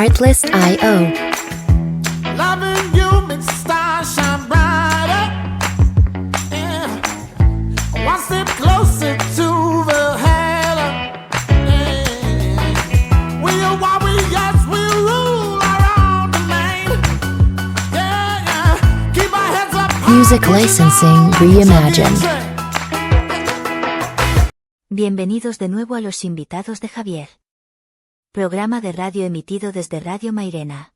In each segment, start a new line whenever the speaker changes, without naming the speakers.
Artlist.io.
Loving you makes the stars shine brighter. Yeah. One step closer to the halo. Yeah. We are warriors, we rule our own domain. Yeah, yeah. Keep our heads up high.
Music licensing reimagined.
Bienvenidos de nuevo a Los Invitados de Javier. Programa de radio emitido desde Radio Mairena.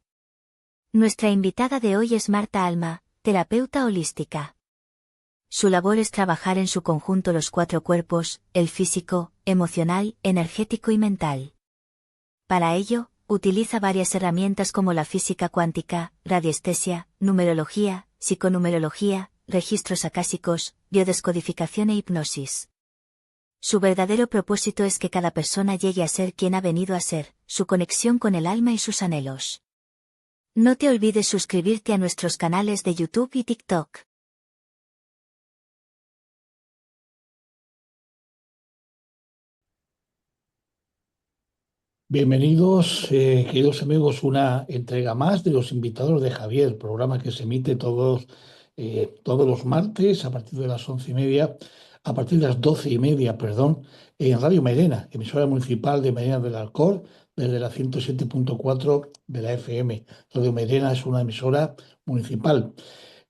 Nuestra invitada de hoy es Marta Alma, terapeuta holística. Su labor es trabajar en su conjunto los 4 cuerpos, el físico, emocional, energético y mental. Para ello, utiliza varias herramientas como la física cuántica, radiestesia, numerología, psiconumerología, registros acásicos, biodescodificación e hipnosis. Su verdadero propósito es que cada persona llegue a ser quien ha venido a ser, su conexión con el alma y sus anhelos. No te olvides suscribirte a nuestros canales de YouTube y TikTok.
Bienvenidos, queridos amigos, una entrega más de Los Invitados de Javier, programa que se emite todos los martes a partir de las 11:30, a partir de las 12:30, perdón, en Radio Mairena, emisora municipal de Mairena del Alcor, desde la 107.4 de la FM. Radio Mairena es una emisora municipal.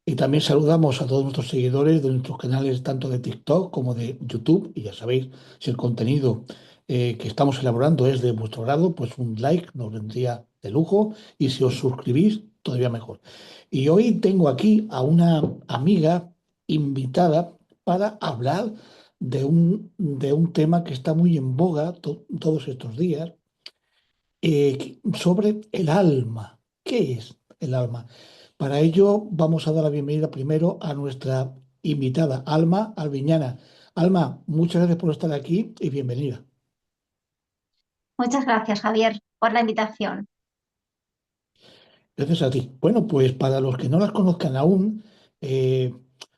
Y también saludamos a todos nuestros seguidores de nuestros canales tanto de TikTok como de YouTube. Y ya sabéis, si el contenido que estamos elaborando es de vuestro grado, pues un like nos vendría de lujo. Y si os suscribís, todavía mejor. Y hoy tengo aquí a una amiga invitada para hablar de un tema que está muy en boga todos estos días, sobre el alma. ¿Qué es el alma? Para ello vamos a dar la bienvenida primero a nuestra invitada, Alma Alviñana. Alma, muchas gracias por estar aquí y bienvenida.
Muchas gracias, Javier, por la invitación.
Gracias a ti. Bueno, pues para los que no las conozcan aún, eh,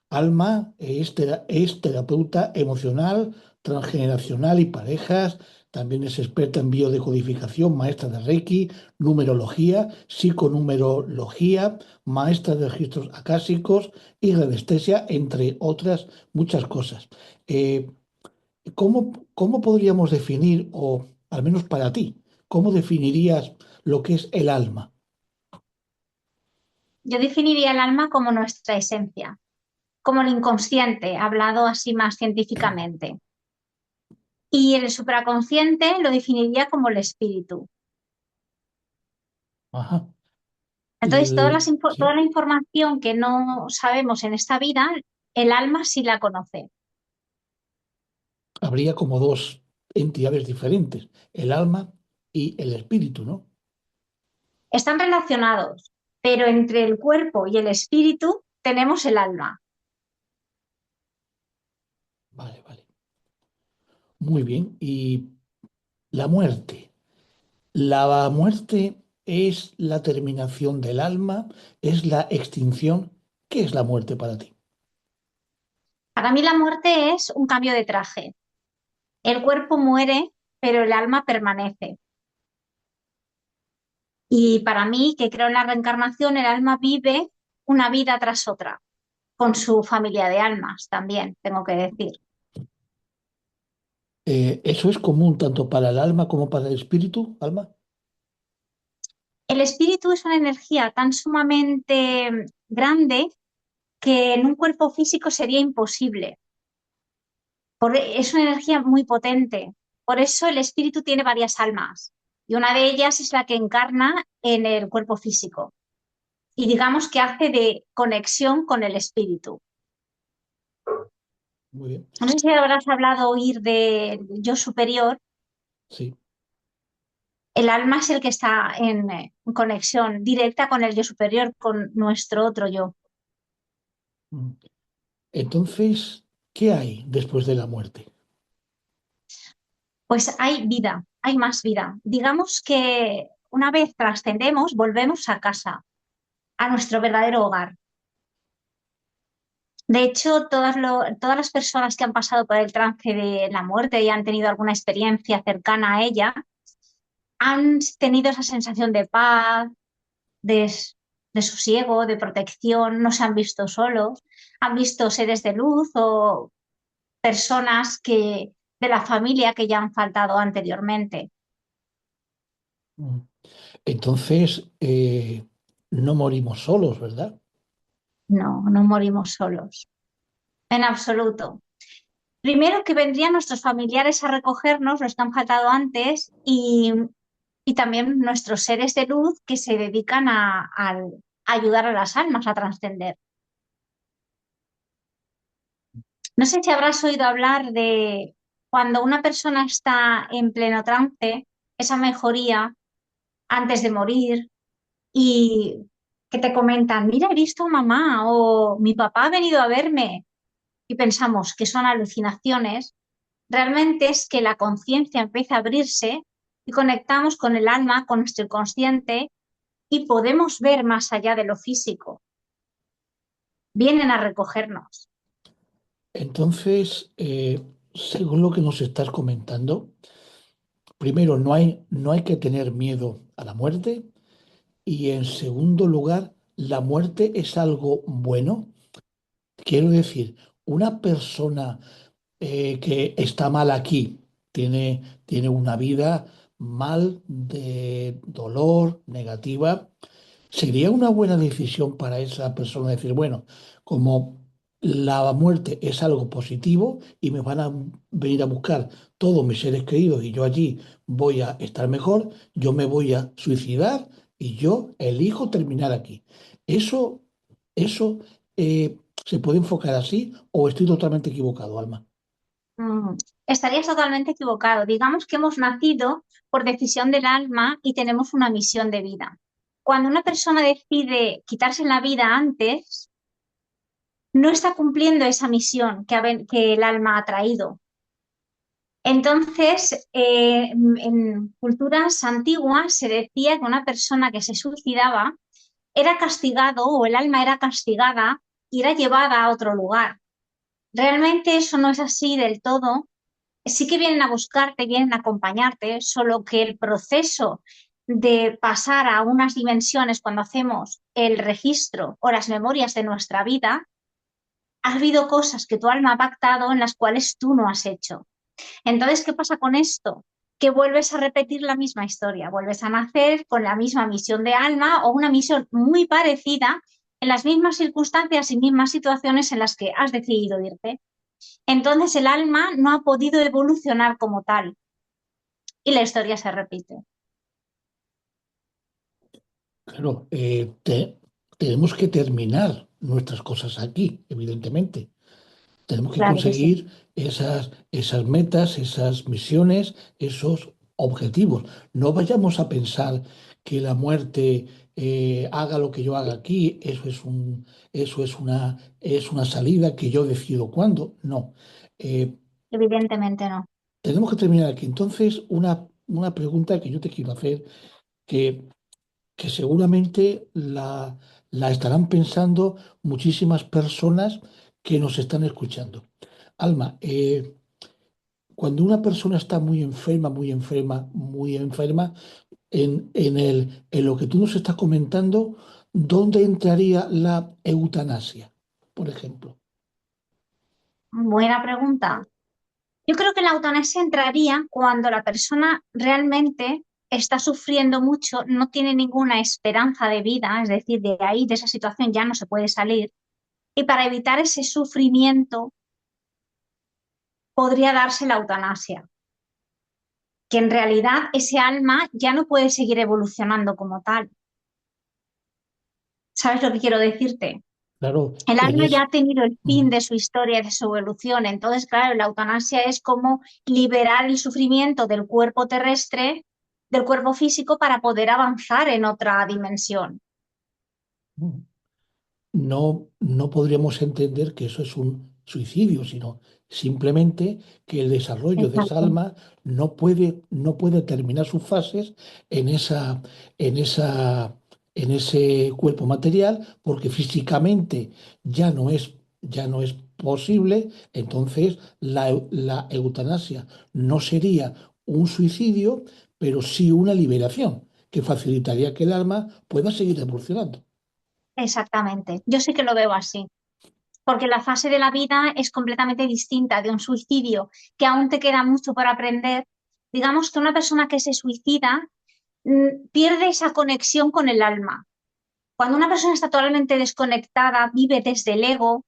Alma es terapeuta emocional, transgeneracional y parejas. También es experta en biodecodificación, maestra de Reiki, numerología, psiconumerología, maestra de registros acásicos y radiestesia, entre otras muchas cosas. Eh, ¿cómo podríamos definir, o al menos para ti, cómo definirías lo que es el alma?
Yo definiría el alma como nuestra esencia, como el inconsciente, hablado así más científicamente. Y el supraconsciente lo definiría como el espíritu.
Ajá.
Entonces, toda
Sí,
la información que no sabemos en esta vida, el alma sí la conoce.
habría como dos entidades diferentes, el alma y el espíritu, ¿no?
Están relacionados, pero entre el cuerpo y el espíritu tenemos el alma.
Vale, vale. Muy bien. Y la muerte. ¿La muerte es la terminación del alma? ¿Es la extinción? ¿Qué es la muerte para ti?
Para mí la muerte es un cambio de traje. El cuerpo muere, pero el alma permanece. Y para mí, que creo en la reencarnación, el alma vive una vida tras otra, con su familia de almas también, tengo que decir.
¿Eso es común tanto para el alma como para el espíritu, Alma?
El espíritu es una energía tan sumamente grande que en un cuerpo físico sería imposible. Es una energía muy potente. Por eso el espíritu tiene varias almas y una de ellas es la que encarna en el cuerpo físico y digamos que hace de conexión con el espíritu.
Muy bien.
No sé si habrás oír del yo superior.
Sí.
El alma es el que está en conexión directa con el yo superior, con nuestro otro yo.
Mm. Entonces, ¿qué hay después de la muerte?
Pues hay vida, hay más vida. Digamos que una vez trascendemos, volvemos a casa, a nuestro verdadero hogar. De hecho, todas las personas que han pasado por el trance de la muerte y han tenido alguna experiencia cercana a ella, han tenido esa sensación de paz, de, de sosiego, de protección, no se han visto solos, han visto seres de luz o personas de la familia que ya han faltado anteriormente.
Mm. Entonces, no morimos solos, ¿verdad?
No, no morimos solos, en absoluto. Primero que vendrían nuestros familiares a recogernos, los que han faltado antes, y también nuestros seres de luz que se dedican a ayudar a las almas a trascender. No sé si habrás oído hablar de cuando una persona está en pleno trance, esa mejoría antes de morir, y que te comentan, mira, he visto a mamá o mi papá ha venido a verme, y pensamos que son alucinaciones. Realmente es que la conciencia empieza a abrirse y conectamos con el alma, con nuestro inconsciente, y podemos ver más allá de lo físico. Vienen a recogernos.
Entonces, según lo que nos estás comentando, primero, no hay que tener miedo a la muerte y en segundo lugar, la muerte es algo bueno. Quiero decir, una persona que está mal aquí, tiene una vida mal de dolor, negativa. Sería una buena decisión para esa persona decir, bueno, como la muerte es algo positivo y me van a venir a buscar todos mis seres queridos y yo allí voy a estar mejor, yo me voy a suicidar y yo elijo terminar aquí. Eso, eso se puede enfocar así o estoy totalmente equivocado, Alma.
Mm, Estarías totalmente equivocado. Digamos que hemos nacido por decisión del alma y tenemos una misión de vida. Cuando una persona decide quitarse la vida antes, no está cumpliendo esa misión que el alma ha traído. Entonces, en culturas antiguas se decía que una persona que se suicidaba era castigado o el alma era castigada y era llevada a otro lugar. Realmente eso no es así del todo. Sí que vienen a buscarte, vienen a acompañarte, solo que el proceso de pasar a unas dimensiones cuando hacemos el registro o las memorias de nuestra vida, ha habido cosas que tu alma ha pactado en las cuales tú no has hecho. Entonces, ¿qué pasa con esto? Que vuelves a repetir la misma historia, vuelves a nacer con la misma misión de alma o una misión muy parecida en las mismas circunstancias y mismas situaciones en las que has decidido irte. Entonces el alma no ha podido evolucionar como tal y la historia se repite.
Claro, tenemos que terminar nuestras cosas aquí, evidentemente. Tenemos que
Claro que sí.
conseguir esas metas, esas misiones, esos objetivos. No vayamos a pensar que la muerte haga lo que yo haga aquí, eso es una salida que yo decido cuándo. No. Eh,
Evidentemente no.
tenemos que terminar aquí. Entonces, una pregunta que yo te quiero hacer, que, que seguramente la estarán pensando muchísimas personas que nos están escuchando. Alma, cuando una persona está muy enferma, muy enferma, muy enferma, en lo que tú nos estás comentando, ¿dónde entraría la eutanasia, por ejemplo?
Buena pregunta. Yo creo que la eutanasia entraría cuando la persona realmente está sufriendo mucho, no tiene ninguna esperanza de vida, es decir, de ahí, de esa situación ya no se puede salir. Y para evitar ese sufrimiento podría darse la eutanasia, que en realidad ese alma ya no puede seguir evolucionando como tal. ¿Sabes lo que quiero decirte?
Claro,
El
en
alma ya
es,
ha tenido el fin
mm,
de su historia, de su evolución. Entonces, claro, la eutanasia es como liberar el sufrimiento del cuerpo terrestre, del cuerpo físico, para poder avanzar en otra dimensión.
mm, no podríamos entender que eso es un suicidio, sino simplemente que el desarrollo de esa
Exacto.
alma no puede terminar sus fases en en esa, en ese cuerpo material, porque físicamente ya no es posible. Entonces la eutanasia no sería un suicidio, pero sí una liberación que facilitaría que el alma pueda seguir evolucionando.
Exactamente. Yo sí que lo veo así, porque la fase de la vida es completamente distinta de un suicidio, que aún te queda mucho por aprender. Digamos que una persona que se suicida pierde esa conexión con el alma. Cuando una persona está totalmente desconectada, vive desde el ego,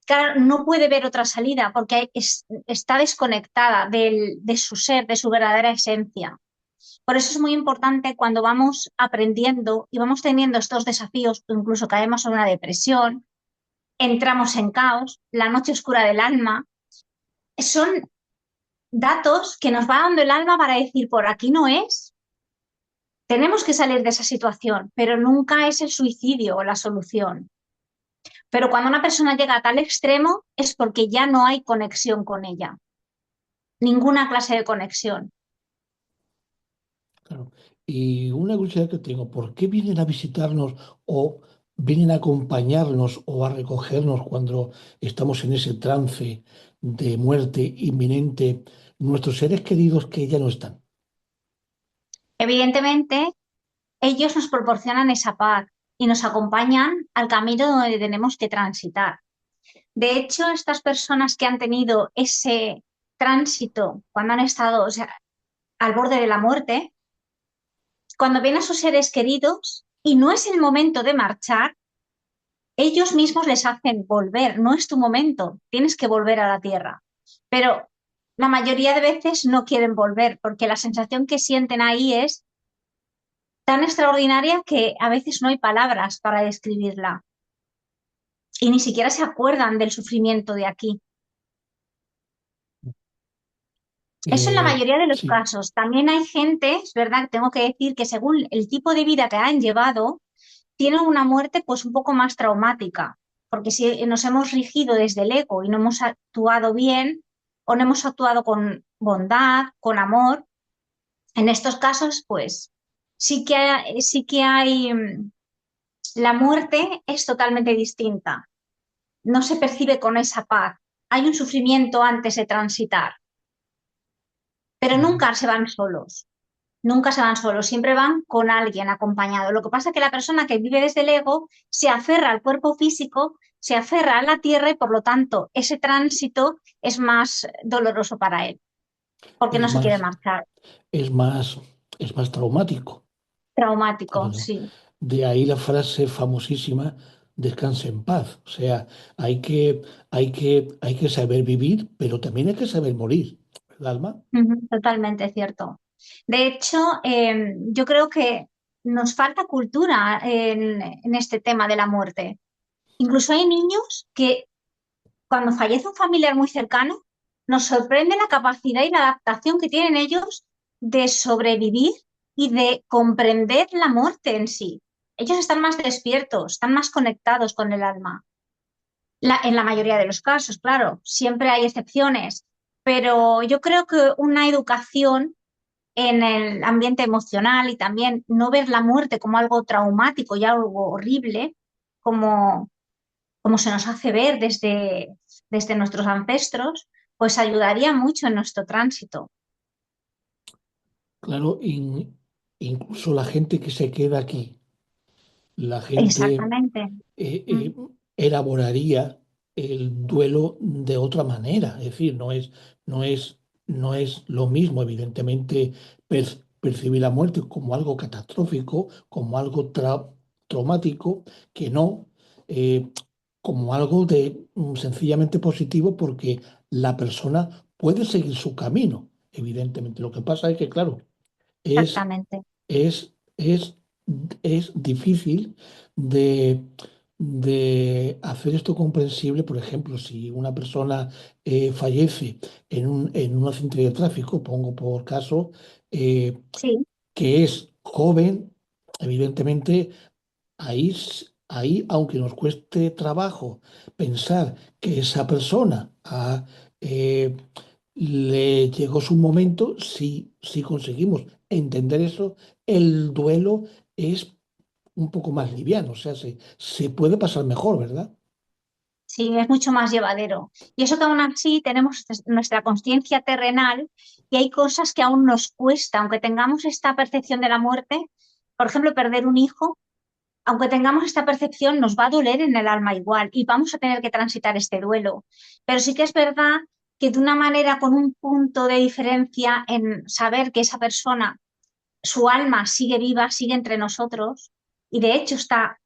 claro, no puede ver otra salida porque está desconectada de su ser, de su verdadera esencia. Por eso es muy importante cuando vamos aprendiendo y vamos teniendo estos desafíos, o incluso caemos en una depresión, entramos en caos, la noche oscura del alma, son datos que nos va dando el alma para decir, por aquí no es, tenemos que salir de esa situación, pero nunca es el suicidio o la solución. Pero cuando una persona llega a tal extremo es porque ya no hay conexión con ella, ninguna clase de conexión.
Claro. Y una curiosidad que tengo, ¿por qué vienen a visitarnos o vienen a acompañarnos o a recogernos cuando estamos en ese trance de muerte inminente nuestros seres queridos que ya no están?
Evidentemente, ellos nos proporcionan esa paz y nos acompañan al camino donde tenemos que transitar. De hecho, estas personas que han tenido ese tránsito cuando han estado, o sea, al borde de la muerte, cuando ven a sus seres queridos y no es el momento de marchar, ellos mismos les hacen volver, no es tu momento, tienes que volver a la tierra. Pero la mayoría de veces no quieren volver porque la sensación que sienten ahí es tan extraordinaria que a veces no hay palabras para describirla y ni siquiera se acuerdan del sufrimiento de aquí. Eso en la mayoría de los
Sí,
casos. También hay gente, es verdad, tengo que decir que según el tipo de vida que han llevado, tienen una muerte pues un poco más traumática, porque si nos hemos rigido desde el ego y no hemos actuado bien o no hemos actuado con bondad, con amor, en estos casos pues sí que hay, la muerte es totalmente distinta, no se percibe con esa paz, hay un sufrimiento antes de transitar, pero
ujú.
nunca se van solos. Nunca se van solos, siempre van con alguien acompañado. Lo que pasa es que la persona que vive desde el ego se aferra al cuerpo físico, se aferra a la tierra y por lo tanto ese tránsito es más doloroso para él, porque
Es
no se quiere
más,
marchar.
es más, es más traumático.
Traumático,
Claro.
sí.
De ahí la frase famosísima, descanse en paz. O sea, hay que saber vivir, pero también hay que saber morir, ¿verdad, Alma?
Ujú, totalmente cierto. De hecho, yo creo que nos falta cultura en este tema de la muerte. Incluso hay niños que cuando fallece un familiar muy cercano, nos sorprende la capacidad y la adaptación que tienen ellos de sobrevivir y de comprender la muerte en sí. Ellos están más despiertos, están más conectados con el alma. En la mayoría de los casos, claro, siempre hay excepciones, pero yo creo que una educación en el ambiente emocional y también no ver la muerte como algo traumático y algo horrible, como como se nos hace ver desde nuestros ancestros, pues ayudaría mucho en nuestro tránsito.
Claro, incluso la gente que se queda aquí, la gente
Exactamente.
eh,
Mm,
eh, elaboraría el duelo de otra manera. Es decir, no es, no es lo mismo, evidentemente, percibir la muerte como algo catastrófico, como algo traumático, que no eh, como algo de sencillamente positivo, porque la persona puede seguir su camino. Evidentemente, lo que pasa es que, claro, es
exactamente.
es, es, es difícil de, de hacer esto comprensible. Por ejemplo, si una persona fallece en un accidente de tráfico, pongo por caso, eh,
Sí,
que es joven, evidentemente, ahí, aunque nos cueste trabajo pensar que esa persona eh, le llegó su momento, si conseguimos entender eso, el duelo es un poco más liviano, o sea, se puede pasar mejor, ¿verdad?
sí, es mucho más llevadero. Y eso que aún así tenemos nuestra conciencia terrenal y hay cosas que aún nos cuesta, aunque tengamos esta percepción de la muerte, por ejemplo, perder un hijo, aunque tengamos esta percepción, nos va a doler en el alma igual y vamos a tener que transitar este duelo. Pero sí que es verdad que de una manera con un punto de diferencia en saber que esa persona, su alma sigue viva, sigue entre nosotros y de hecho está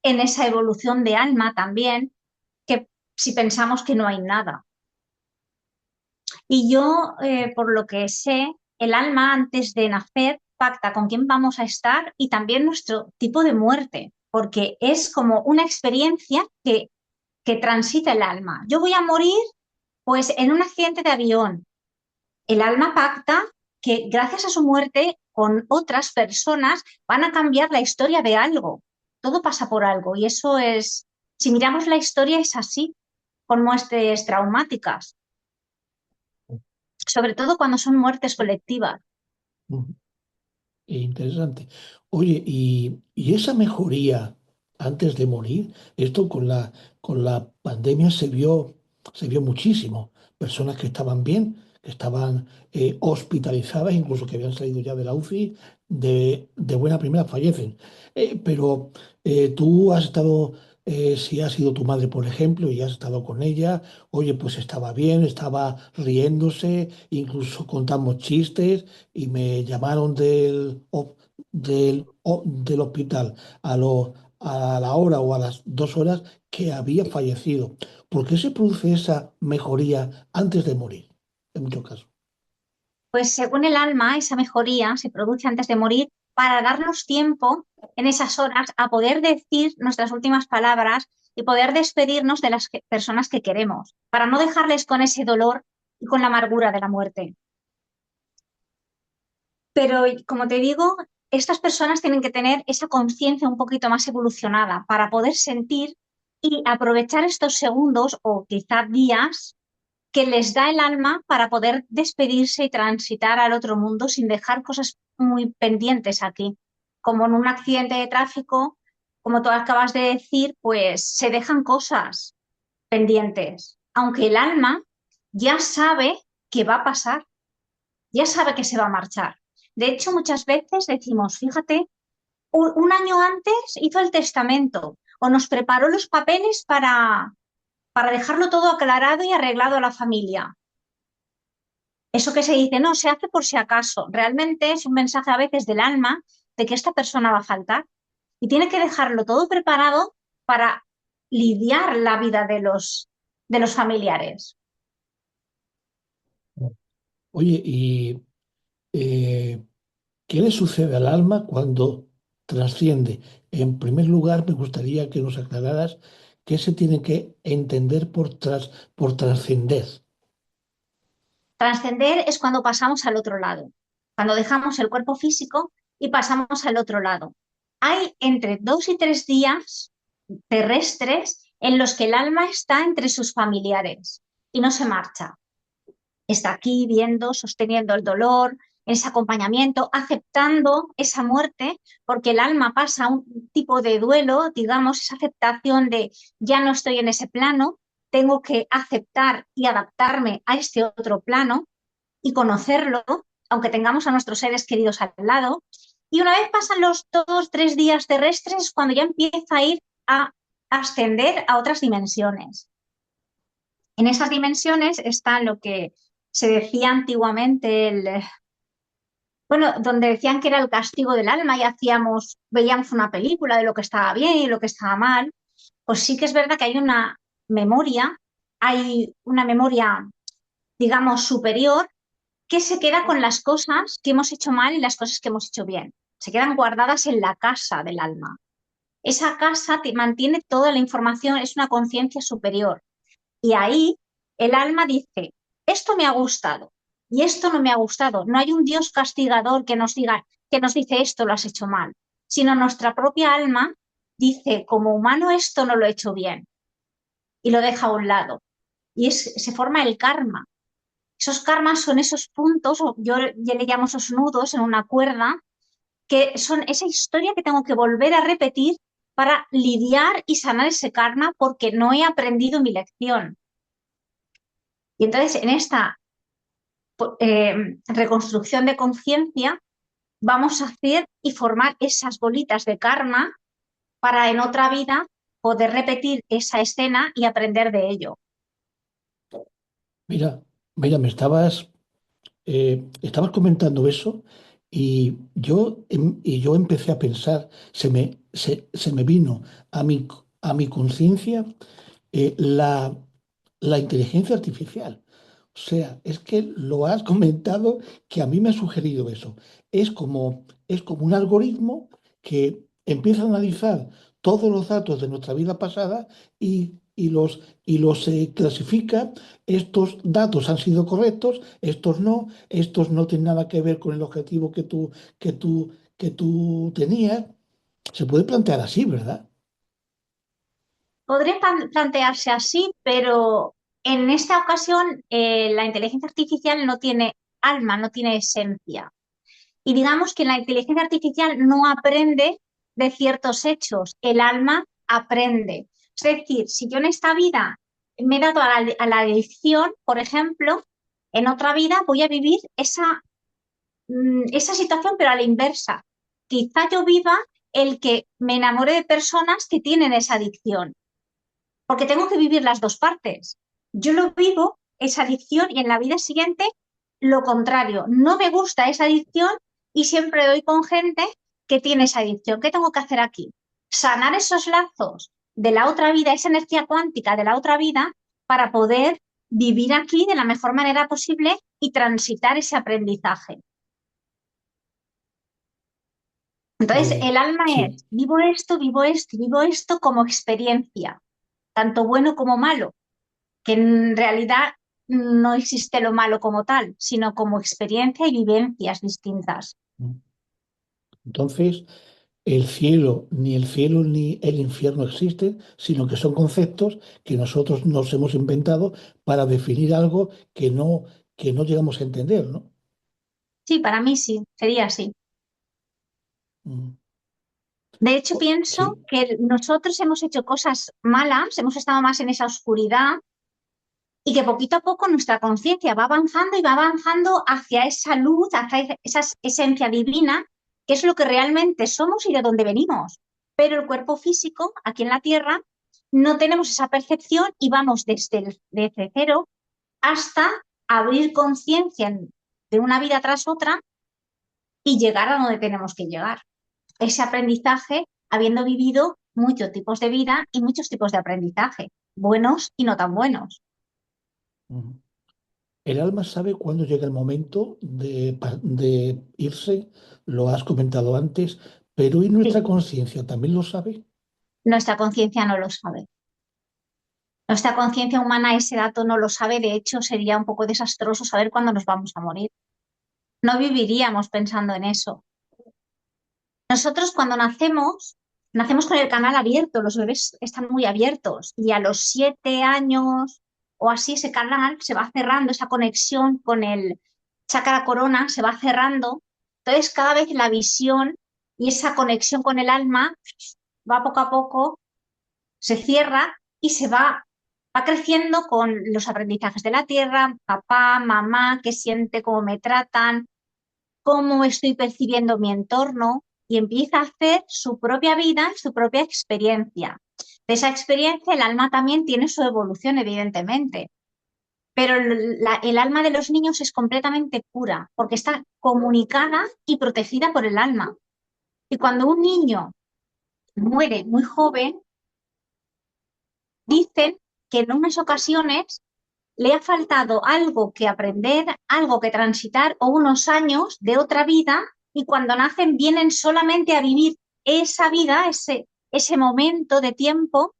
en esa evolución de alma también, que si pensamos que no hay nada. Y yo, por lo que sé, el alma antes de nacer pacta con quién vamos a estar y también nuestro tipo de muerte, porque es como una experiencia que transita el alma. Yo voy a morir pues en un accidente de avión. El alma pacta que gracias a su muerte con otras personas van a cambiar la historia de algo. Todo pasa por algo y eso es, si miramos la historia es así, con muertes traumáticas, sobre todo cuando son muertes colectivas.
Ujú. Interesante. Oye, y esa mejoría antes de morir, esto con la pandemia se vio muchísimo. Personas que estaban bien, que estaban hospitalizadas, incluso que habían salido ya de la UCI, de buena primera fallecen. Pero tú has estado, si ha sido tu madre, por ejemplo, y has estado con ella, oye, pues estaba bien, estaba riéndose, incluso contamos chistes y me llamaron del hospital a la hora o a las 2 horas que había fallecido. ¿Por qué se produce esa mejoría antes de morir? En muchos casos.
Pues según el alma, esa mejoría se produce antes de morir para darnos tiempo en esas horas a poder decir nuestras últimas palabras y poder despedirnos de las personas que queremos, para no dejarles con ese dolor y con la amargura de la muerte. Pero, como te digo, estas personas tienen que tener esa conciencia un poquito más evolucionada para poder sentir y aprovechar estos segundos o quizá días que les da el alma para poder despedirse y transitar al otro mundo sin dejar cosas muy pendientes aquí. Como en un accidente de tráfico, como tú acabas de decir, pues se dejan cosas pendientes, aunque el alma ya sabe que va a pasar, ya sabe que se va a marchar. De hecho, muchas veces decimos, fíjate, un año antes hizo el testamento o nos preparó los papeles para dejarlo todo aclarado y arreglado a la familia. Eso que se dice, no, se hace por si acaso. Realmente es un mensaje a veces del alma de que esta persona va a faltar y tiene que dejarlo todo preparado para lidiar la vida de los familiares.
Oye, ¿y eh, qué le sucede al alma cuando trasciende? En primer lugar, me gustaría que nos aclararas qué se tiene que entender por trascender.
Trascender es cuando pasamos al otro lado, cuando dejamos el cuerpo físico y pasamos al otro lado. Hay entre 2 y 3 días terrestres en los que el alma está entre sus familiares y no se marcha. Está aquí viendo, sosteniendo el dolor, ese acompañamiento, aceptando esa muerte, porque el alma pasa a un tipo de duelo, digamos, esa aceptación de ya no estoy en ese plano, tengo que aceptar y adaptarme a este otro plano y conocerlo, aunque tengamos a nuestros seres queridos al lado. Y una vez pasan los 2, 3 días terrestres, cuando ya empieza a ir a ascender a otras dimensiones. En esas dimensiones está lo que se decía antiguamente, bueno, donde decían que era el castigo del alma y veíamos una película de lo que estaba bien y lo que estaba mal. Pues sí que es verdad que hay una memoria, digamos, superior que se queda con las cosas que hemos hecho mal y las cosas que hemos hecho bien. Se quedan guardadas en la casa del alma. Esa casa te mantiene toda la información, es una conciencia superior. Y ahí el alma dice, esto me ha gustado y esto no me ha gustado. No hay un Dios castigador que nos diga, que nos dice esto lo has hecho mal, sino nuestra propia alma dice, como humano esto no lo he hecho bien y lo deja a un lado. Y se forma el karma. Esos karmas son esos puntos, o yo le llamo esos nudos en una cuerda, que son esa historia que tengo que volver a repetir para lidiar y sanar ese karma porque no he aprendido mi lección. Y entonces en esta reconstrucción de conciencia vamos a hacer y formar esas bolitas de karma para en otra vida poder repetir esa escena y aprender de ello.
Mira, estabas comentando eso y yo empecé a pensar, se me vino a mi conciencia la inteligencia artificial. O sea, es que lo has comentado que a mí me ha sugerido eso. Es como un algoritmo que empieza a analizar todos los datos de nuestra vida pasada y los clasifica. Estos datos han sido correctos, estos no tienen nada que ver con el objetivo que tú tenías. Se puede plantear así, ¿verdad?
Podría plantearse así, pero en esta ocasión la inteligencia artificial no tiene alma, no tiene esencia. Y digamos que la inteligencia artificial no aprende de ciertos hechos, el alma aprende. Es decir, si yo en esta vida me he dado a la elección, por ejemplo, en otra vida voy a vivir esa situación, pero a la inversa. Quizá yo viva el que me enamore de personas que tienen esa adicción, porque tengo que vivir las dos partes. Yo lo vivo, esa adicción, y en la vida siguiente lo contrario. No me gusta esa adicción y siempre doy con gente que tiene esa adicción. ¿Qué tengo que hacer aquí? Sanar esos lazos de la otra vida, esa energía cuántica de la otra vida, para poder vivir aquí de la mejor manera posible y transitar ese aprendizaje. Entonces, el alma
Sí.
es, vivo esto como experiencia, tanto bueno como malo, que en realidad no existe lo malo como tal, sino como experiencia y vivencias distintas.
Entonces, el cielo ni el infierno existen, sino que son conceptos que nosotros nos hemos inventado para definir algo que no llegamos a entender, ¿no?
Sí, para mí sí, sería así.
Mm.
De hecho, pienso
Sí.
que nosotros hemos hecho cosas malas, hemos estado más en esa oscuridad y que poquito a poco nuestra conciencia va avanzando y va avanzando hacia esa luz, hacia esa esencia divina, que es lo que realmente somos y de dónde venimos. Pero el cuerpo físico, aquí en la Tierra, no tenemos esa percepción y vamos desde cero hasta abrir conciencia de una vida tras otra y llegar a donde tenemos que llegar. Ese aprendizaje habiendo vivido muchos tipos de vida y muchos tipos de aprendizaje, buenos y no tan buenos.
Ujú. El alma sabe cuándo llega el momento de irse, lo has comentado antes, pero ¿y nuestra
Sí,
conciencia también lo sabe?
nuestra conciencia no lo sabe. Nuestra conciencia humana ese dato no lo sabe, de hecho sería un poco desastroso saber cuándo nos vamos a morir. No viviríamos pensando en eso. Nosotros cuando nacemos con el canal abierto, los bebés están muy abiertos y a los 7 años o así ese canal se va cerrando, esa conexión con el chakra corona se va cerrando. Entonces cada vez la visión y esa conexión con el alma va poco a poco, se cierra y va creciendo con los aprendizajes de la tierra, papá, mamá, qué siente, cómo me tratan, cómo estoy percibiendo mi entorno y empieza a hacer su propia vida, su propia experiencia. De esa experiencia el alma también tiene su evolución, evidentemente, pero el alma de los niños es completamente pura porque está comunicada y protegida por el alma. Y cuando un niño muere muy joven, dicen que en unas ocasiones le ha faltado algo que aprender, algo que transitar o unos años de otra vida y cuando nacen vienen solamente a vivir esa vida, ese momento de tiempo,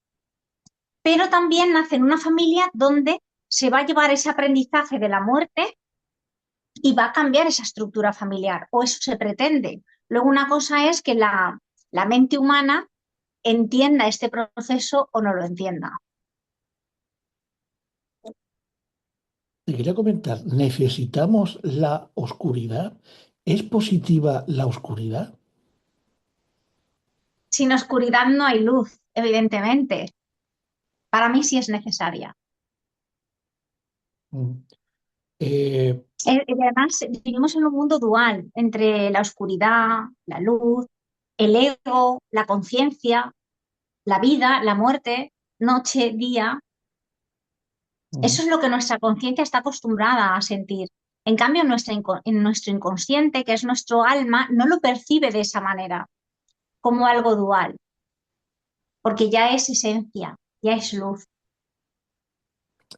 pero también nace en una familia donde se va a llevar ese aprendizaje de la muerte y va a cambiar esa estructura familiar, o eso se pretende. Luego una cosa es que la mente humana entienda este proceso o no lo entienda.
Te quería comentar, ¿necesitamos la oscuridad? ¿Es positiva la oscuridad?
sin oscuridad no hay luz, evidentemente. Para mí sí es necesaria.
Mm. Eh,
Y además, vivimos en un mundo dual entre la oscuridad, la luz, el ego, la conciencia, la vida, la muerte, noche, día.
mm.
Eso es lo que nuestra conciencia está acostumbrada a sentir. En cambio, en nuestro inconsciente, que es nuestro alma, no lo percibe de esa manera, como algo dual, porque ya es esencia, ya es luz.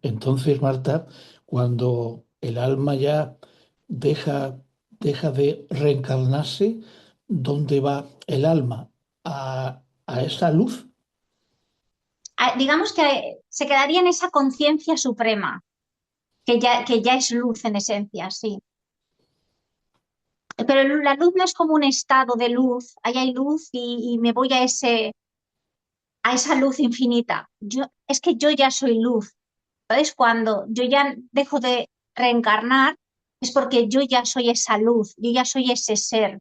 Entonces, Marta, cuando el alma ya deja, deja de reencarnarse, ¿dónde va el alma? A esa luz?
Digamos que se quedaría en esa conciencia suprema, que ya es luz en esencia, sí. Pero la luz no es como un estado de luz, ahí hay luz y me voy a esa luz infinita. Es que yo ya soy luz. Entonces, cuando yo ya dejo de reencarnar, es porque yo ya soy esa luz, yo ya soy ese ser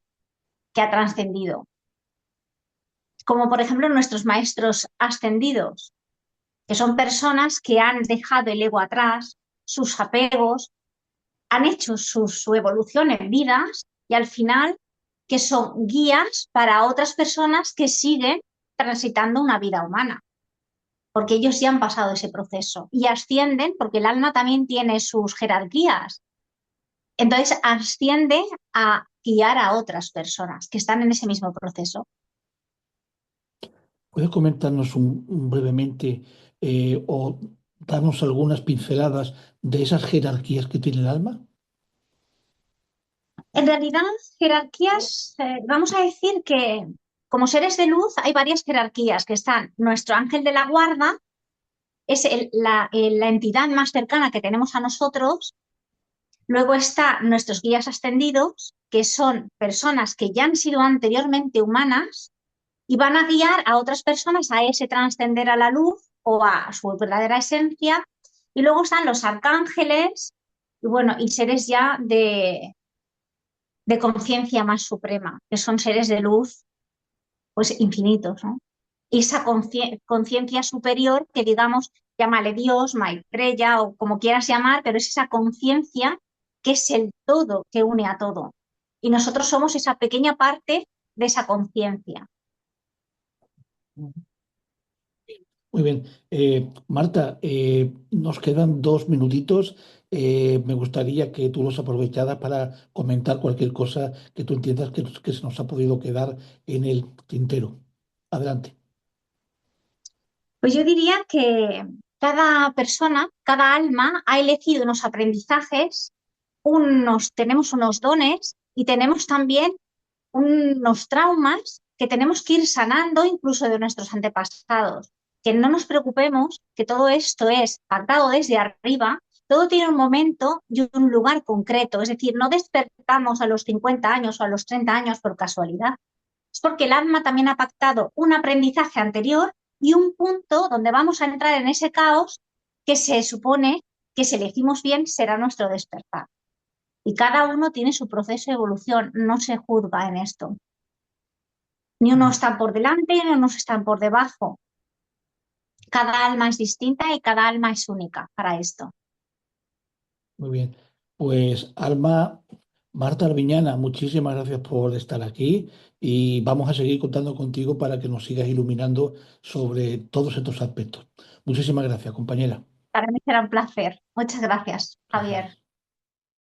que ha trascendido. Como por ejemplo nuestros maestros ascendidos, que son personas que han dejado el ego atrás, sus apegos, han hecho su evolución en vidas y al final que son guías para otras personas que siguen transitando una vida humana, porque ellos ya han pasado ese proceso y ascienden porque el alma también tiene sus jerarquías. Entonces asciende a guiar a otras personas que están en ese mismo proceso.
¿Puedes comentarnos brevemente o darnos algunas pinceladas de esas jerarquías que tiene el alma?
En realidad, jerarquías, vamos a decir que como seres de luz hay varias jerarquías que están nuestro ángel de la guarda, es la entidad más cercana que tenemos a nosotros. Luego está nuestros guías ascendidos, que son personas que ya han sido anteriormente humanas y van a guiar a otras personas a ese trascender a la luz o a su verdadera esencia. Y luego están los arcángeles y bueno, y seres ya de conciencia más suprema, que son seres de luz pues infinitos, ¿no? Y esa conciencia superior que digamos, llámale Dios, Maitreya o como quieras llamar, pero es esa conciencia que es el todo que une a todo. Y nosotros somos esa pequeña parte de esa conciencia.
Muy bien. Marta, nos quedan 2 minutitos. Me gustaría que tú los aprovecharas para comentar cualquier cosa que tú entiendas que se nos ha podido quedar en el tintero. Adelante.
Pues yo diría que cada persona, cada alma ha elegido unos aprendizajes, tenemos unos dones y tenemos también unos traumas que tenemos que ir sanando incluso de nuestros antepasados. Que no nos preocupemos, que todo esto es pactado desde arriba, todo tiene un momento y un lugar concreto. Es decir, no despertamos a los 50 años o a los 30 años por casualidad. Es porque el alma también ha pactado un aprendizaje anterior y un punto donde vamos a entrar en ese caos que se supone que si elegimos bien será nuestro despertar. Y cada uno tiene su proceso de evolución, no se juzga en esto. Ni unos están por delante, ni unos están por debajo. Cada alma es distinta y cada alma es única para esto.
Muy bien. Pues Alma, Marta Arbiñana, muchísimas gracias por estar aquí y vamos a seguir contando contigo para que nos sigas iluminando sobre todos estos aspectos. Muchísimas gracias, compañera.
Para mí será un placer. Muchas gracias, Javier.
Gracias.